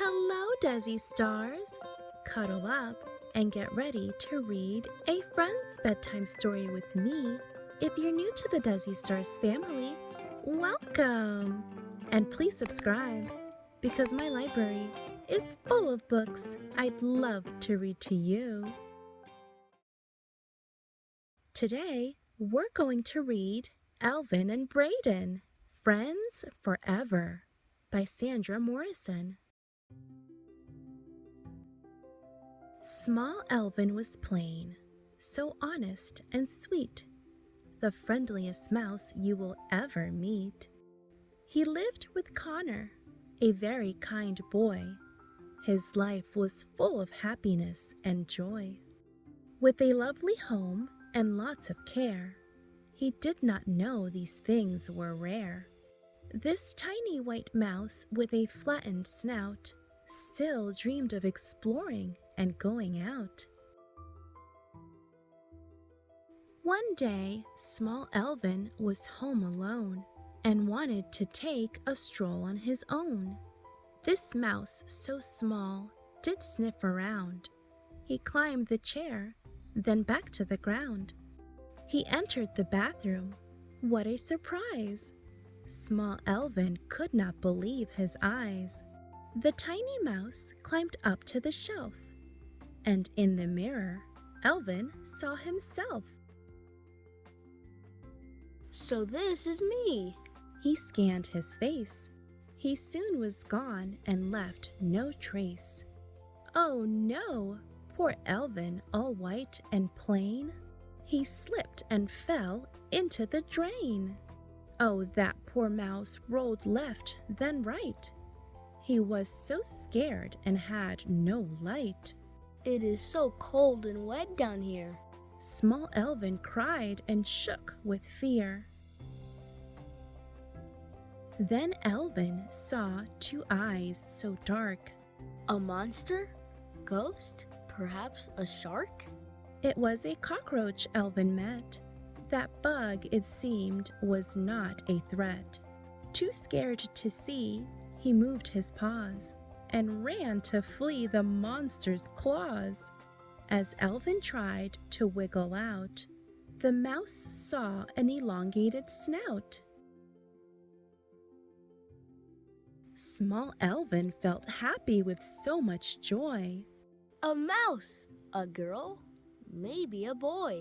Hello, Dessi stars! Cuddle up and get ready to read a friend's bedtime story with me. If you're new to the Dessi Stars family, welcome! And please subscribe because my library is full of books I'd love to read to you. Today, we're going to read Elvin and Brayden, Friends Forever by Sandra Morrison. Small Elvin was plain, so honest and sweet, the friendliest mouse you will ever meet. He lived with Connor, a very kind boy. His life was full of happiness and joy. With a lovely home and lots of care, he did not know these things were rare. This tiny white mouse with a flattened snout still dreamed of exploring and going out. One day, small Elvin was home alone and wanted to take a stroll on his own. This mouse, so small, did sniff around. He climbed the chair, then back to the ground. He entered the bathroom. What a surprise! Small Elvin could not believe his eyes. The tiny mouse climbed up to the shelf, and in the mirror, Elvin saw himself. So this is me. He scanned his face. He soon was gone and left no trace. Oh no! Poor Elvin, all white and plain. He slipped and fell into the drain. Oh, that poor mouse rolled left, then right. He was so scared and had no light. It is so cold and wet down here. Small Elvin cried and shook with fear. Then Elvin saw two eyes so dark. A monster? Ghost? Perhaps a shark? It was a cockroach Elvin met. That bug, it seemed, was not a threat. Too scared to see, he moved his paws and ran to flee the monster's claws. As Elvin tried to wiggle out, the mouse saw an elongated snout. Small Elvin felt happy with so much joy. A mouse! A girl? Maybe a boy.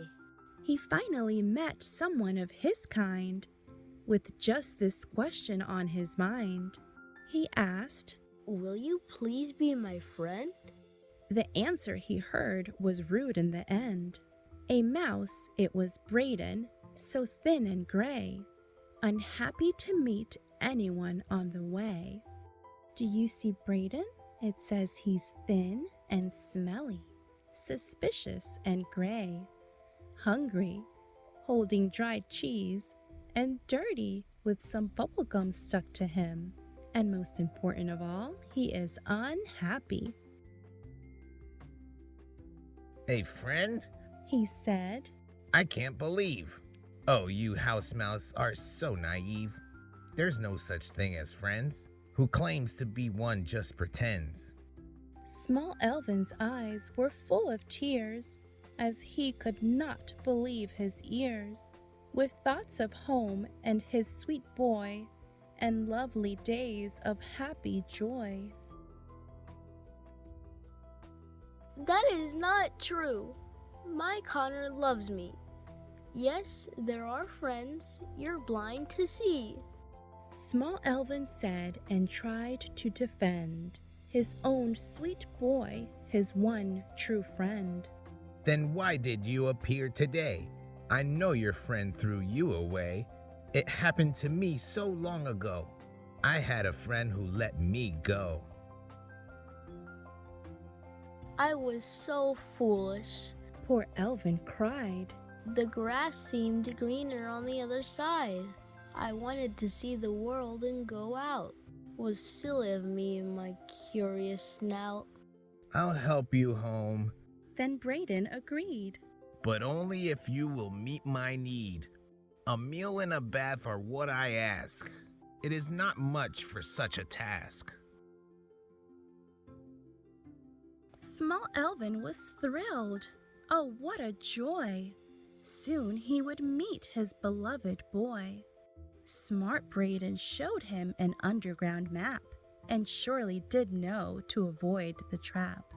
He finally met someone of his kind, with just this question on his mind. He asked, "Will you please be my friend?" The answer he heard was rude in the end. A mouse, it was Brayden, so thin and gray, unhappy to meet anyone on the way. Do you see Brayden? It says he's thin and smelly, suspicious and gray, hungry, holding dried cheese, and dirty with some bubble gum stuck to him. And most important of all, he is unhappy. "A friend?" He said. "I can't believe. Oh, you house mouse are so naive. There's no such thing as friends. Who claims to be one just pretends." Small Elvin's eyes were full of tears as he could not believe his ears. With thoughts of home and his sweet boy and lovely days of happy joy. That is not true. My Connor loves me. Yes, there are friends you're blind to see. Small Elvin said and tried to defend his own sweet boy, his one true friend. "Then why did you appear today? I know your friend threw you away. It happened to me so long ago. I had a friend who let me go." I was so foolish. Poor Elvin cried. The grass seemed greener on the other side. I wanted to see the world and go out. Was silly of me and my curious snout. "I'll help you home, Then Brayden agreed. but only if you will meet my need. A meal and a bath are what I ask. It is not much for such a task." Small Elvin was thrilled. Oh, what a joy! Soon he would meet his beloved boy. Smart Brayden showed him an underground map and surely did know to avoid the trap.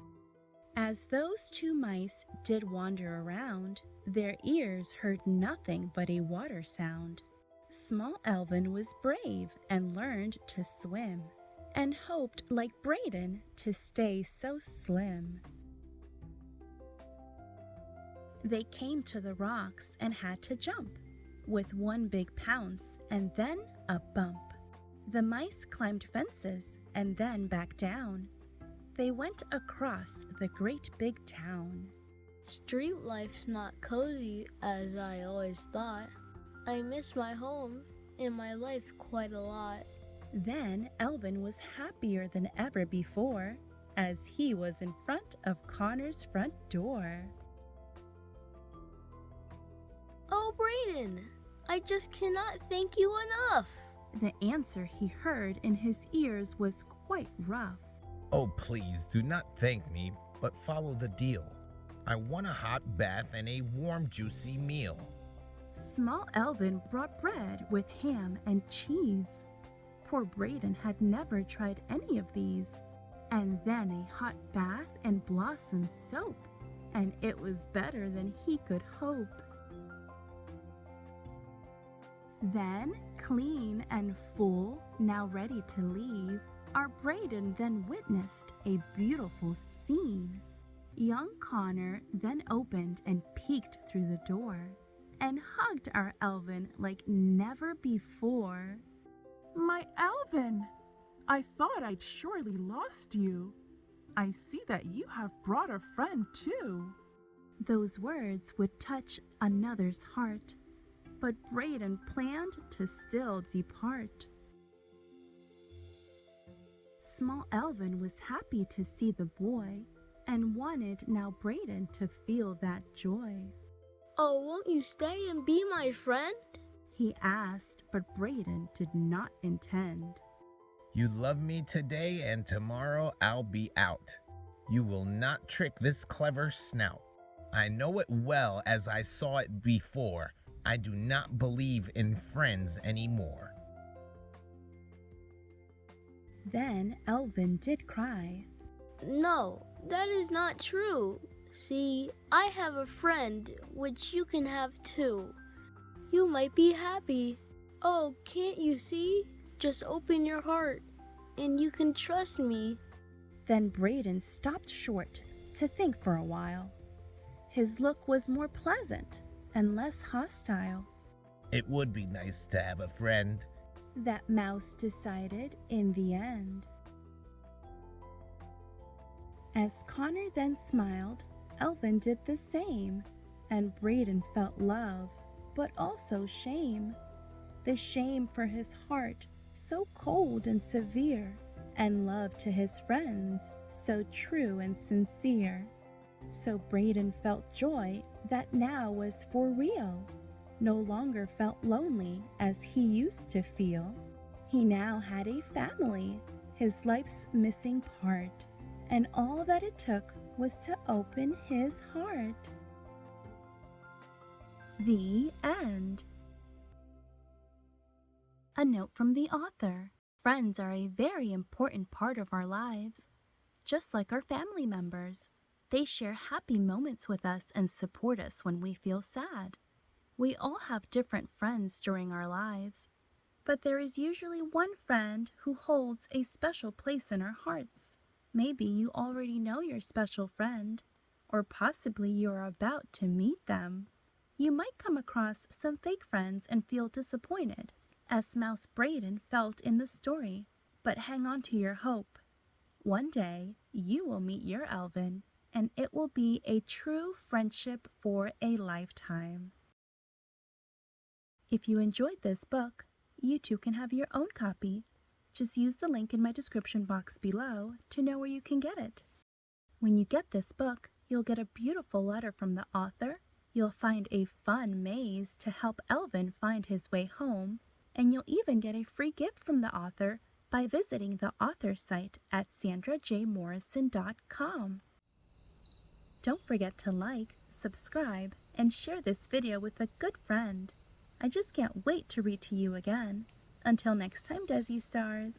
As those two mice did wander around, their ears heard nothing but a water sound. Small Elvin was brave and learned to swim, and hoped, like Brayden, to stay so slim. They came to the rocks and had to jump, with one big pounce and then a bump. The mice climbed fences and then back down. They went across the great big town. Street life's not cozy as I always thought. I miss my home and my life quite a lot. Then Elvin was happier than ever before, as he was in front of Connor's front door. Oh, Brayden, I just cannot thank you enough. The answer he heard in his ears was quite rough. Oh, please do not thank me, but follow the deal. I want a hot bath and a warm, juicy meal. Small Elvin brought bread with ham and cheese. Poor Brayden had never tried any of these. And then a hot bath and blossom soap, and it was better than he could hope. Then, clean and full, now ready to leave, our Brayden then witnessed a beautiful scene. Young Connor then opened and peeked through the door and hugged our Elvin like never before. My Elvin! I thought I'd surely lost you. I see that you have brought a friend too. Those words would touch another's heart, but Brayden planned to still depart. Small Elvin was happy to see the boy and wanted now Brayden to feel that joy. Oh, won't you stay and be my friend? He asked, but Brayden did not intend. You love me today, and tomorrow I'll be out. You will not trick this clever snout. I know it well as I saw it before. I do not believe in friends anymore. Then Elvin did cry. No, that is not true. See, I have a friend which you can have too. You might be happy. Oh, can't you see? Just open your heart, and you can trust me. Then Brayden stopped short to think for a while. His look was more pleasant and less hostile. It would be nice to have a friend. That mouse decided in the end. As Connor then smiled, Elvin did the same, and Brayden felt love, but also shame. The shame for his heart, so cold and severe, and love to his friends, so true and sincere. So Brayden felt joy that now was for real, no longer felt lonely as he used to feel. He now had a family, his life's missing part, and all that it took was to open his heart. The end. A note from the author. Friends are a very important part of our lives. Just like our family members, they share happy moments with us and support us when we feel sad. We all have different friends during our lives, but there is usually one friend who holds a special place in our hearts. Maybe you already know your special friend, or possibly you are about to meet them. You might come across some fake friends and feel disappointed, as Mouse Brayden felt in the story, but hang on to your hope. One day, you will meet your Elvin, and it will be a true friendship for a lifetime. If you enjoyed this book, you too can have your own copy. Just use the link in my description box below to know where you can get it. When you get this book, you'll get a beautiful letter from the author, you'll find a fun maze to help Elvin find his way home, and you'll even get a free gift from the author by visiting the author's site at sandrajmorrison.com. Don't forget to like, subscribe, and share this video with a good friend. I just can't wait to read to you again. Until next time, Dessi stars.